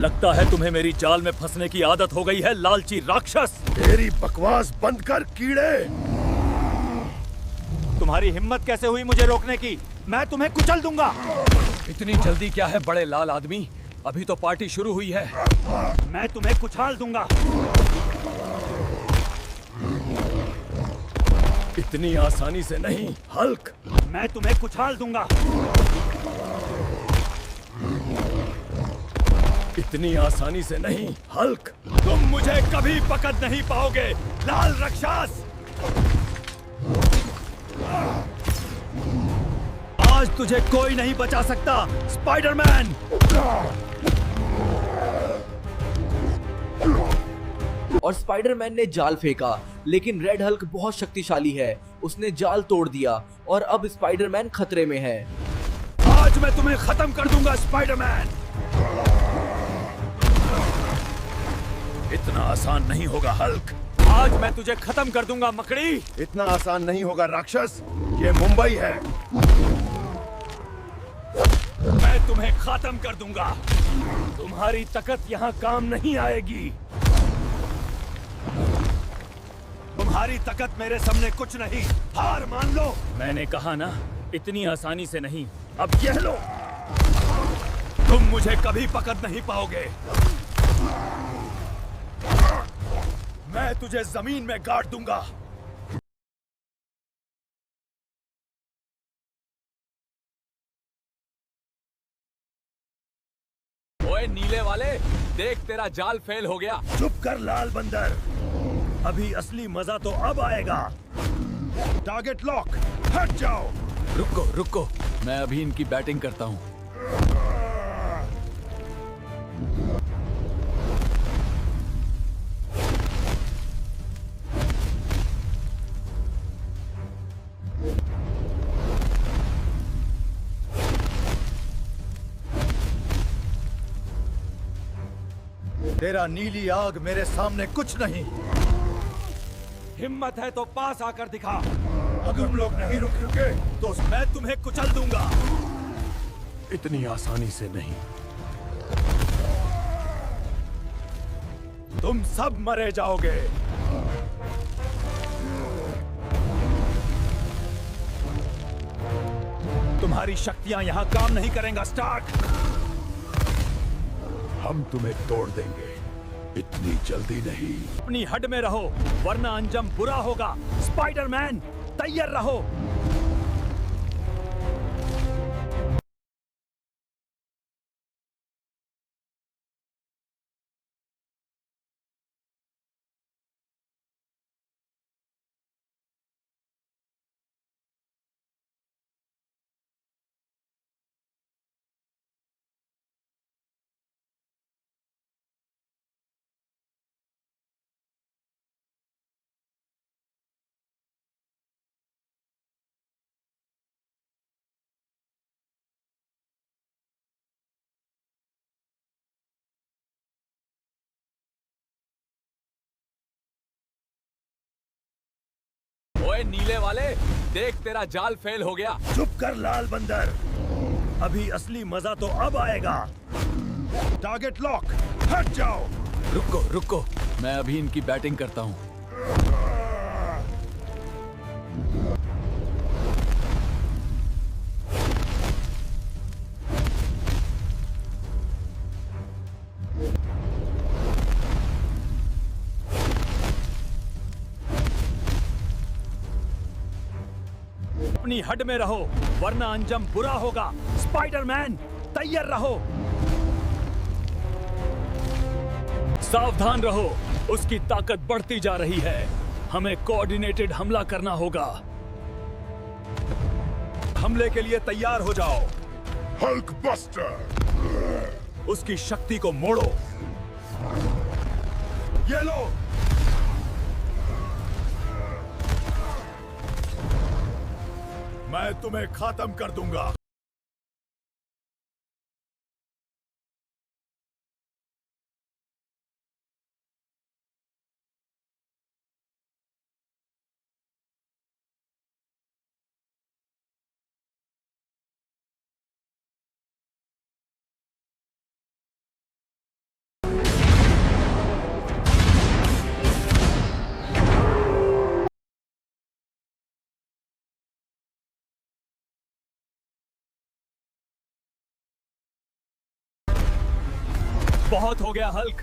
लगता है तुम्हें मेरी जाल में फंसने की आदत हो गई है, लालची राक्षस। तेरी बकवास बंद कर कीड़े। तुम्हारी हिम्मत कैसे हुई मुझे रोकने की? मैं तुम्हें कुचल दूंगा। इतनी जल्दी क्या है बड़े लाल आदमी, अभी तो पार्टी शुरू हुई है। मैं तुम्हें कुचल दूंगा। इतनी आसानी से नहीं हल्क। मैं तुम्हें कुचल दूंगा। इतनी आसानी से नहीं हल्क। तुम मुझे कभी पकड़ नहीं पाओगे, लाल राक्षस। आज तुझे कोई नहीं बचा सकता, स्पाइडरमैन। और स्पाइडरमैन ने जाल फेंका, लेकिन रेड हल्क बहुत शक्तिशाली है। उसने जाल तोड़ दिया और अब स्पाइडरमैन खतरे में है। आज मैं तुम्हें खत्म कर दूंगा स्पाइडरमैन। इतना आसान नहीं होगा हल्क। आज मैं तुझे खत्म कर दूंगा मकड़ी। इतना आसान नहीं होगा राक्षस, ये मुंबई है। मैं तुम्हें खत्म कर दूंगा। तुम्हारी ताकत यहाँ काम नहीं आएगी। तुम्हारी ताकत मेरे सामने कुछ नहीं, हार मान लो। मैंने कहा ना, इतनी आसानी से नहीं। अब यह लो। तुम मुझे कभी पकड़ नहीं पाओगे। मैं तुझे जमीन में गाड़ दूंगा। ओए नीले वाले, देख तेरा जाल फेल हो गया। चुप कर लाल बंदर, अभी असली मजा तो अब आएगा। टारगेट लॉक, हट जाओ। रुको रुको, मैं अभी इनकी बैटिंग करता हूँ। तेरा नीली आग मेरे सामने कुछ नहीं। हिम्मत है तो पास आकर दिखा। अगर तुम लोग नहीं रुके तो मैं तुम्हें कुचल दूंगा। इतनी आसानी से नहीं। तुम सब मरे जाओगे। तुम्हारी शक्तियां यहां काम नहीं करेंगा स्टार्क। हम तुम्हें तोड़ देंगे, इतनी जल्दी नहीं। अपनी हद में रहो, वरना अंजाम बुरा होगा। स्पाइडरमैन, तैयार रहो। ओए नीले वाले, देख तेरा जाल फेल हो गया। चुप कर लाल बंदर, अभी असली मजा तो अब आएगा। टारगेट लॉक, हट जाओ। रुको रुको, मैं अभी इनकी बैटिंग करता हूँ। अपनी हद में रहो, वरना अंजाम बुरा होगा। स्पाइडरमैन, तैयार रहो। सावधान रहो, उसकी ताकत बढ़ती जा रही है। हमें कोऑर्डिनेटेड हमला करना होगा। हमले के लिए तैयार हो जाओ। हल्क बस्टर, उसकी शक्ति को मोड़ो। ये लो। मैं तुम्हें खत्म कर दूंगा। बहुत हो गया हल्क,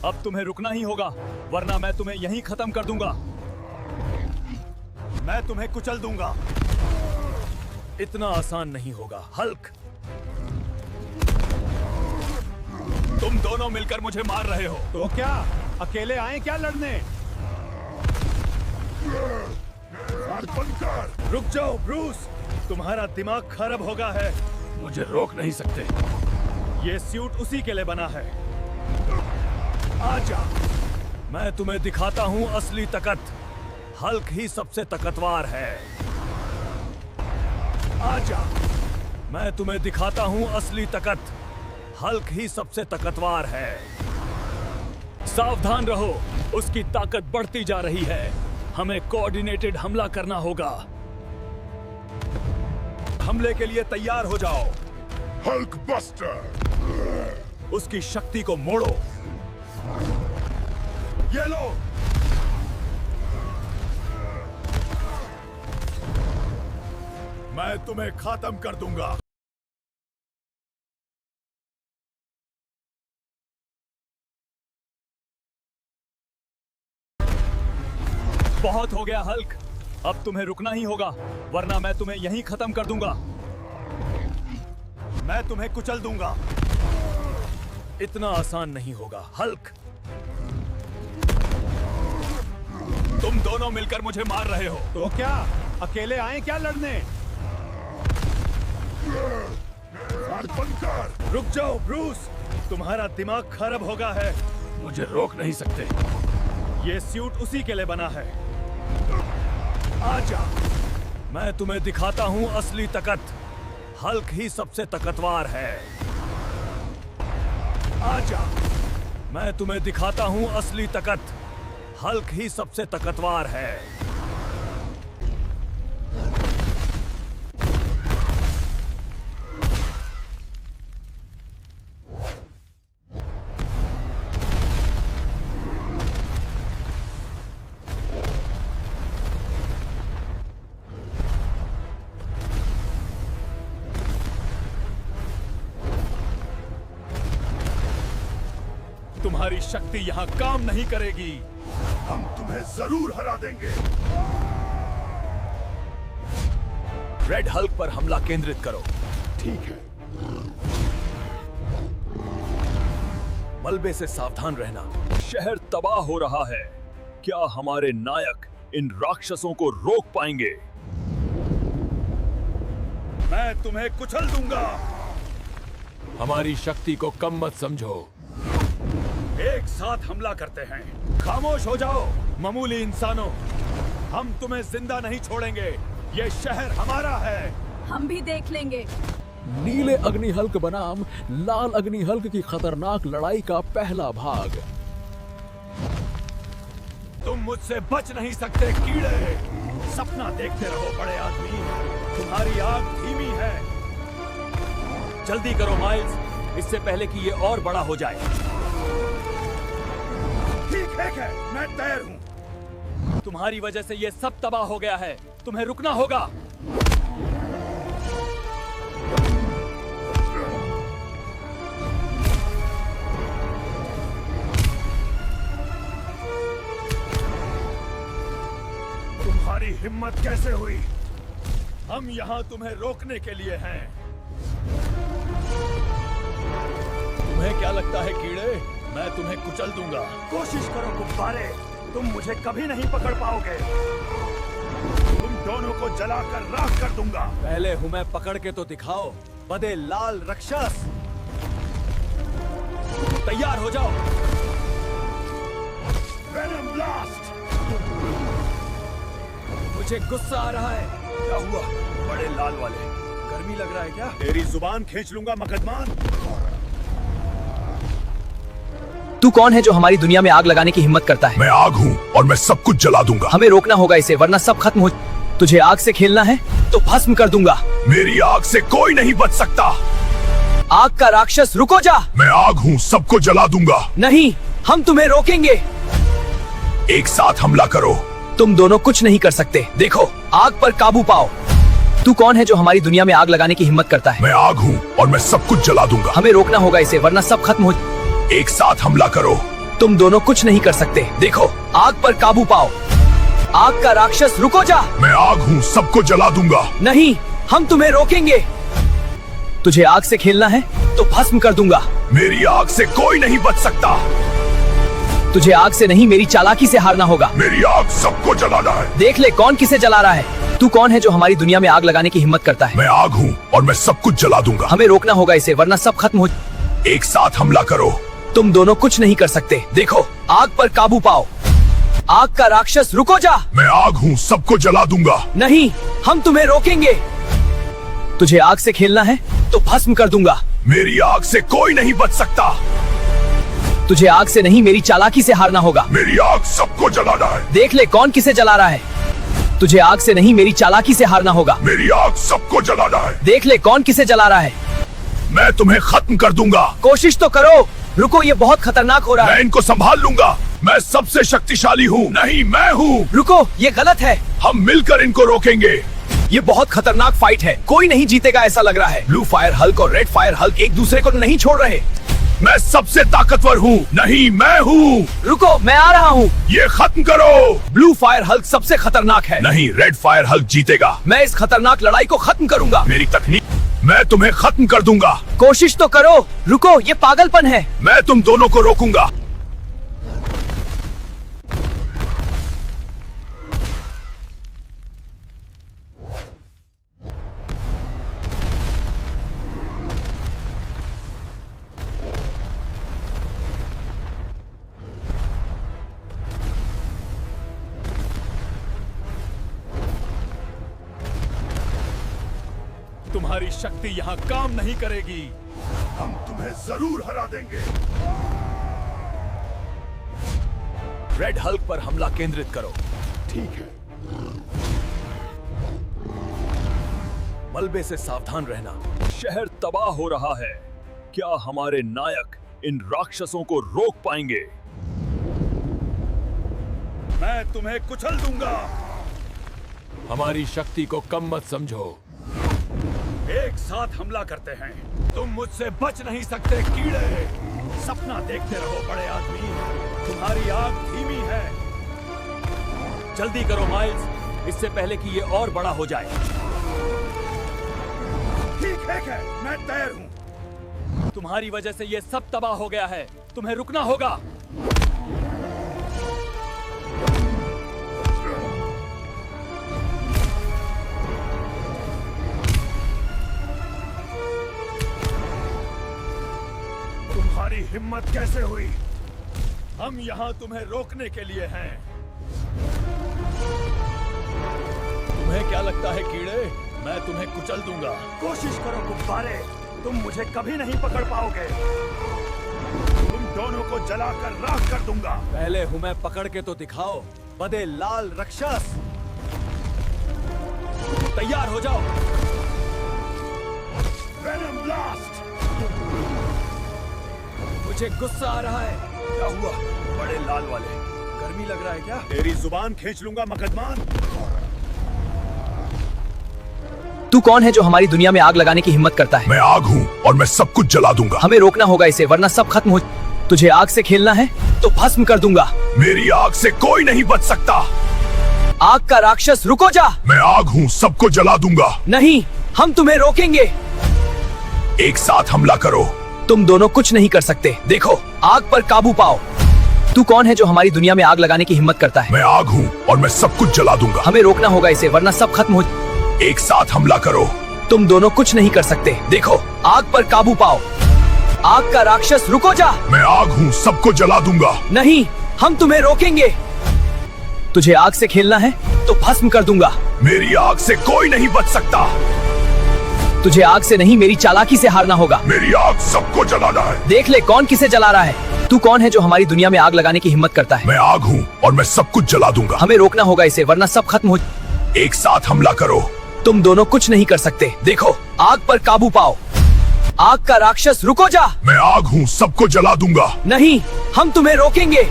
अब तुम्हें रुकना ही होगा, वरना मैं तुम्हें यहीं खत्म कर दूंगा। मैं तुम्हें कुचल दूंगा। इतना आसान नहीं होगा हल्क। तुम दोनों मिलकर मुझे मार रहे हो। तो क्या अकेले आए क्या लड़ने? रुक जाओ ब्रूस, तुम्हारा दिमाग खराब हो गया है। मुझे रोक नहीं सकते। ये सूट उसी के लिए बना है। आजा, मैं तुम्हें दिखाता हूँ असली ताकत। हल्क ही सबसे ताकतवर है। आजा, मैं तुम्हें दिखाता हूँ असली ताकत। हल्क ही सबसे ताकतवर है। सावधान रहो, उसकी ताकत बढ़ती जा रही है। हमें कोऑर्डिनेटेड हमला करना होगा। हमले के लिए तैयार हो जाओ। Hulk buster. उसकी शक्ति को मोड़ो। ये लो। मैं तुम्हें खत्म कर दूंगा। बहुत हो गया हल्क, अब तुम्हें रुकना ही होगा, वरना मैं तुम्हें यहीं खत्म कर दूंगा। मैं तुम्हें कुचल दूंगा। इतना आसान नहीं होगा हल्क। तुम दोनों मिलकर मुझे मार रहे हो। तो क्या अकेले आए क्या लड़ने? रुक जाओ ब्रूस, तुम्हारा दिमाग खराब हो गया है। मुझे रोक नहीं सकते। ये सूट उसी के लिए बना है। आजा, मैं तुम्हें दिखाता हूँ असली ताकत। हल्क ही सबसे ताकतवर है। आजा, मैं तुम्हें दिखाता हूँ असली ताकत। हल्क ही सबसे ताकतवर है। तुम्हारी शक्ति यहाँ काम नहीं करेगी। हम तुम्हें जरूर हरा देंगे। रेड हल्क पर हमला केंद्रित करो। ठीक है। मलबे से सावधान रहना, शहर तबाह हो रहा है। क्या हमारे नायक इन राक्षसों को रोक पाएंगे? मैं तुम्हें कुचल दूंगा। हमारी शक्ति को कम मत समझो। एक साथ हमला करते हैं। खामोश हो जाओ मामूली इंसानों, हम तुम्हें जिंदा नहीं छोड़ेंगे। ये शहर हमारा है। हम भी देख लेंगे। नीले अग्नि हल्क बनाम लाल अग्नि हल्क की खतरनाक लड़ाई का पहला भाग। तुम मुझसे बच नहीं सकते कीड़े। सपना देखते रहो बड़े आदमी, तुम्हारी आग धीमी है। जल्दी करो माइल्स, इससे पहले कि ये और बड़ा हो जाए। ठीक है, मैं तैयार हूं। तुम्हारी वजह से ये सब तबाह हो गया है, तुम्हें रुकना होगा। तुम्हारी हिम्मत कैसे हुई? हम यहाँ तुम्हें रोकने के लिए हैं। तुम्हें क्या लगता है कीड़े, मैं तुम्हें कुचल दूंगा? कोशिश करो गुब्बारे, तुम मुझे कभी नहीं पकड़ पाओगे। तुम दोनों को जलाकर राख कर दूंगा। पहले हूं मैं, पकड़ के तो दिखाओ बदे लाल राक्षस। तैयार हो जाओ। Venom blast. मुझे गुस्सा आ रहा है। क्या हुआ बड़े लाल वाले, गर्मी लग रहा है क्या? तेरी जुबान खींच लूंगा मकदमान। तू कौन है जो हमारी दुनिया में आग लगाने की हिम्मत करता है? मैं आग हूँ और मैं सब कुछ जला दूंगा। हमें रोकना होगा इसे, वरना सब खत्म हो। तुझे आग से खेलना है तो भस्म कर दूंगा। मेरी आग से कोई नहीं बच सकता। आग का राक्षस, रुको जा। मैं आग हूँ, सबको जला दूंगा। नहीं, हम तुम्हें रोकेंगे। एक साथ हमला करो। तुम दोनों कुछ नहीं कर सकते। देखो, आग पर काबू पाओ। तू कौन है जो हमारी दुनिया में आग लगाने की हिम्मत करता है? मैं आग हूँ और मैं सब कुछ जला दूंगा। हमें रोकना होगा इसे, वरना सब खत्म हो। एक साथ हमला करो। तुम दोनों कुछ नहीं कर सकते। देखो, आग पर काबू पाओ। आग का राक्षस, रुको जा। मैं आग हूँ, सबको जला दूंगा। नहीं, हम तुम्हें रोकेंगे। तुझे आग से खेलना है तो भस्म कर दूंगा। मेरी आग से कोई नहीं बच सकता। तुझे आग से नहीं, मेरी चालाकी से हारना होगा। मेरी आग सबको जलाना है। देख ले कौन किसे जला रहा है। तू कौन है जो हमारी दुनिया में आग लगाने की हिम्मत करता है? मैं आग हूँ और मैं सब कुछ जला दूंगा। हमें रोकना होगा इसे, वरना सब खत्म हो। एक साथ हमला करो। तुम दोनों कुछ नहीं कर सकते। देखो, आग पर काबू पाओ। आग का राक्षस, रुको जा। मैं आग हूँ, सबको जला दूंगा। नहीं, हम तुम्हें रोकेंगे। तुझे आग से खेलना है तो भस्म कर दूंगा। मेरी आग से कोई नहीं बच सकता। तुझे आग से नहीं, मेरी चालाकी से हारना होगा। मेरी आग सबको जलाना है। देख ले कौन किसे जला रहा है। तुझे आग से नहीं, मेरी चालाकी से हारना होगा। मेरी आग सबको जलाना है। देख ले कौन किसे जला रहा है। मैं तुम्हें खत्म कर दूंगा। कोशिश तो करो। रुको, ये बहुत खतरनाक हो रहा मैं है। इनको संभाल लूंगा। मैं सबसे शक्तिशाली हूँ। नहीं, मैं हूँ। रुको, ये गलत है। हम मिलकर इनको रोकेंगे। ये बहुत खतरनाक फाइट है। कोई नहीं जीतेगा ऐसा लग रहा है। ब्लू फायर हल्क और रेड फायर हल्क एक दूसरे को नहीं छोड़ रहे। मैं सबसे ताकतवर हूँ। नहीं, मैं हूँ। रुको, मैं आ रहा हूँ। ये खत्म करो। ब्लू फायर हल्क सबसे खतरनाक है। नहीं, रेड फायर हल्क जीतेगा। मैं इस खतरनाक लड़ाई को खत्म करूंगा। मेरी तकनीक, मैं तुम्हें खत्म कर दूंगा। कोशिश तो करो। रुको, ये पागलपन है। मैं तुम दोनों को रोकूंगा। तुम्हारी शक्ति यहाँ काम नहीं करेगी। हम तुम्हें जरूर हरा देंगे। रेड हल्क पर हमला केंद्रित करो। ठीक है। मलबे से सावधान रहना। शहर तबाह हो रहा है। क्या हमारे नायक इन राक्षसों को रोक पाएंगे? मैं तुम्हें कुचल दूंगा। हमारी शक्ति को कम मत समझो। एक साथ हमला करते हैं। तुम मुझसे बच नहीं सकते कीड़े। सपना देखते रहो बड़े आदमी। तुम्हारी आग धीमी है। जल्दी करो माइल्स, इससे पहले कि ये और बड़ा हो जाए। ठीक है, मैं तैयार हूँ। तुम्हारी वजह से ये सब तबाह हो गया है। तुम्हें रुकना होगा। तुम्हारी हिम्मत कैसे हुई? हम यहाँ तुम्हें रोकने के लिए हैं। तुम्हें क्या लगता है कीड़े, मैं तुम्हें कुचल दूंगा? कोशिश करो गुब्बारे, तुम मुझे कभी नहीं पकड़ पाओगे। तुम दोनों को जलाकर राख कर दूंगा। पहले हमें पकड़ के तो दिखाओ, बदे लाल राक्षस। तैयार हो जाओ। Venom blast. मुझे गुस्सा आ रहा है। क्या हुआ? बड़े लाल वाले, गर्मी लग रहा है क्या? तेरी जुबान खींच लूंगा मकदमान। तू कौन है जो हमारी दुनिया में आग लगाने की हिम्मत करता है? मैं आग हूँ और मैं सब कुछ जला दूंगा। हमें रोकना होगा इसे, वरना सब खत्म हो। तुझे आग से खेलना है तो भस्म कर दूंगा। मेरी आग से कोई नहीं बच सकता। आग का राक्षस, रुको जा। मैं आग हूँ, सबको जला दूंगा। नहीं, हम तुम्हें रोकेंगे। एक साथ हमला करो। तुम दोनों कुछ नहीं कर सकते। देखो, आग पर काबू पाओ। तू कौन है जो हमारी दुनिया में आग लगाने की हिम्मत करता है? मैं आग हूँ और मैं सब कुछ जला दूंगा। हमें रोकना होगा इसे, वरना सब खत्म हो। एक साथ हमला करो। तुम दोनों कुछ नहीं कर सकते। देखो, आग पर काबू पाओ। आग का राक्षस, रुको जा। मैं आग हूँ, सबको जला दूंगा। नहीं, हम तुम्हें रोकेंगे। तुझे आग से खेलना है तो भस्म कर दूंगा। मेरी आग से कोई नहीं बच सकता। तुझे आग से नहीं, मेरी चालाकी से हारना होगा। मेरी आग सबको जलाना है। देख ले कौन किसे जला रहा है। तू कौन है जो हमारी दुनिया में आग लगाने की हिम्मत करता है? मैं आग हूँ और मैं सब कुछ जला दूंगा। हमें रोकना होगा इसे, वरना सब खत्म हो। एक साथ हमला करो। तुम दोनों कुछ नहीं कर सकते। देखो, आग पर काबू पाओ। आग का राक्षस, रुको जा। मैं आग हूँ, सबको जला दूंगा। नहीं, हम तुम्हें रोकेंगे।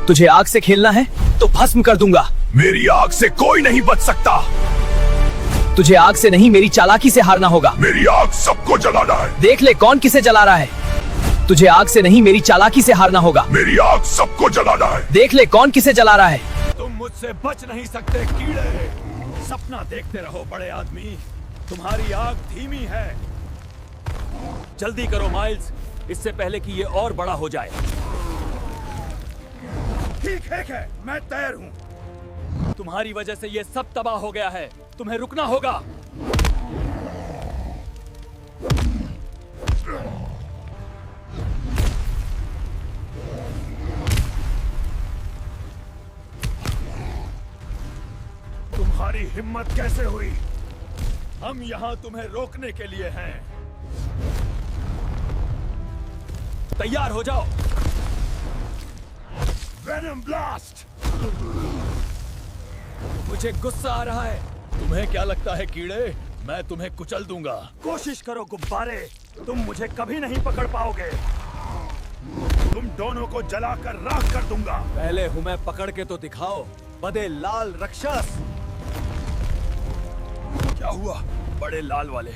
तुझे आग से खेलना है तो भस्म कर दूंगा। मेरी आग से कोई नहीं बच सकता। तुझे आग से नहीं, मेरी चालाकी से हारना होगा। मेरी आग सबको जलाना है। देख ले कौन किसे जला रहा है। तुझे आग से नहीं मेरी चालाकी से हारना होगा। मेरी आग सबको जलाना है। देख ले कौन किसे जला रहा है। तुम मुझसे बच नहीं सकते कीड़े। सपना देखते रहो बड़े आदमी, तुम्हारी आग धीमी है। जल्दी करो माइल्स, इससे पहले कि ये और बड़ा हो जाए। ठीक है, मैं तैयार हूँ। तुम्हारी वजह से ये सब तबाह हो गया है, तुम्हें रुकना होगा। तुम्हारी हिम्मत कैसे हुई? हम यहाँ तुम्हें रोकने के लिए हैं। तैयार हो जाओ। Venom blast! मुझे गुस्सा आ रहा है। तुम्हें क्या लगता है कीड़े, मैं तुम्हें कुचल दूंगा? कोशिश करो गुब्बारे, तुम मुझे कभी नहीं पकड़ पाओगे। तुम दोनों को जलाकर राख कर दूंगा। पहले हूं मैं, पकड़ के तो दिखाओ, बड़े लाल राक्षस। क्या हुआ बड़े लाल वाले,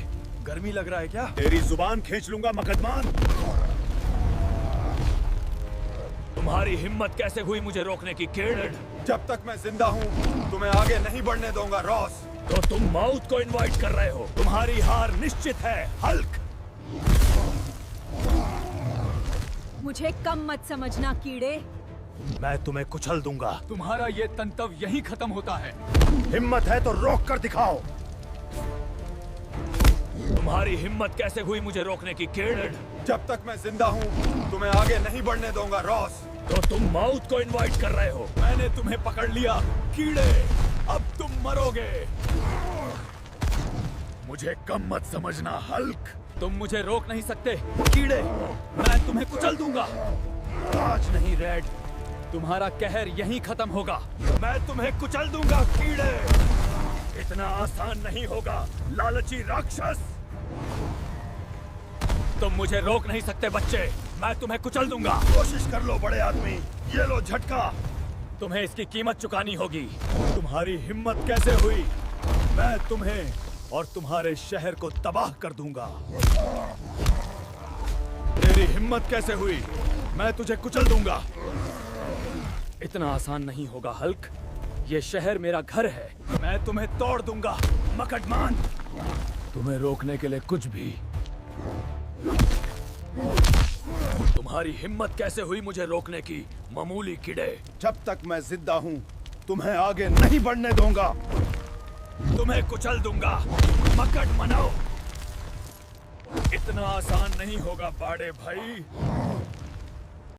गर्मी लग रहा है क्या? तेरी जुबान खींच लूंगा मकदमान। तुम्हारी हिम्मत कैसे हुई मुझे रोकने की कीड़े? जब तक मैं जिंदा हूँ तुम्हें आगे नहीं बढ़ने दूंगा रॉस। तो तुम माउथ को इनवाइट कर रहे हो। तुम्हारी हार निश्चित है हल्क। मुझे कम मत समझना कीड़े। मैं तुम्हें कुचल दूंगा। तुम्हारा ये तंतव यहीं खत्म होता है। हिम्मत है तो रोक कर दिखाओ। तुम्हारी हिम्मत कैसे हुई मुझे रोकने की कीड़े? जब तक मैं जिंदा हूँ तुम्हें आगे नहीं बढ़ने दूंगा रॉस। तो तुम माउथ को इनवाइट कर रहे हो। मैंने तुम्हें पकड़ लिया कीड़े, अब तुम मरोगे। मुझे कम मत समझना हल्क। तुम मुझे रोक नहीं सकते कीड़े, मैं तुम्हें कुचल दूंगा। आज नहीं रेड, तुम्हारा कहर यहीं खत्म होगा। मैं तुम्हें कुचल दूंगा कीड़े। इतना आसान नहीं होगा लालची राक्षस। तुम मुझे रोक नहीं सकते बच्चे, मैं तुम्हें कुचल दूंगा। कोशिश कर लो बड़े आदमी, ये लो झटका। तुम्हें इसकी कीमत चुकानी होगी। तुम्हारी हिम्मत कैसे हुई? मैं तुम्हें और तुम्हारे शहर को तबाह कर दूंगा। तेरी हिम्मत कैसे हुई? मैं तुझे कुचल दूंगा। इतना आसान नहीं होगा हल्क, ये शहर मेरा घर है। मैं तुम्हें तोड़ दूंगा मकड़मान। तुम्हें रोकने के लिए कुछ भी। तुम्हारी हिम्मत कैसे हुई मुझे रोकने की, मामूली कीड़े? जब तक मैं जिंदा हूँ तुम्हें आगे नहीं बढ़ने दूंगा। तुम्हें कुचल दूंगा मकड़ मनाओ। इतना आसान नहीं होगा बाड़े भाई।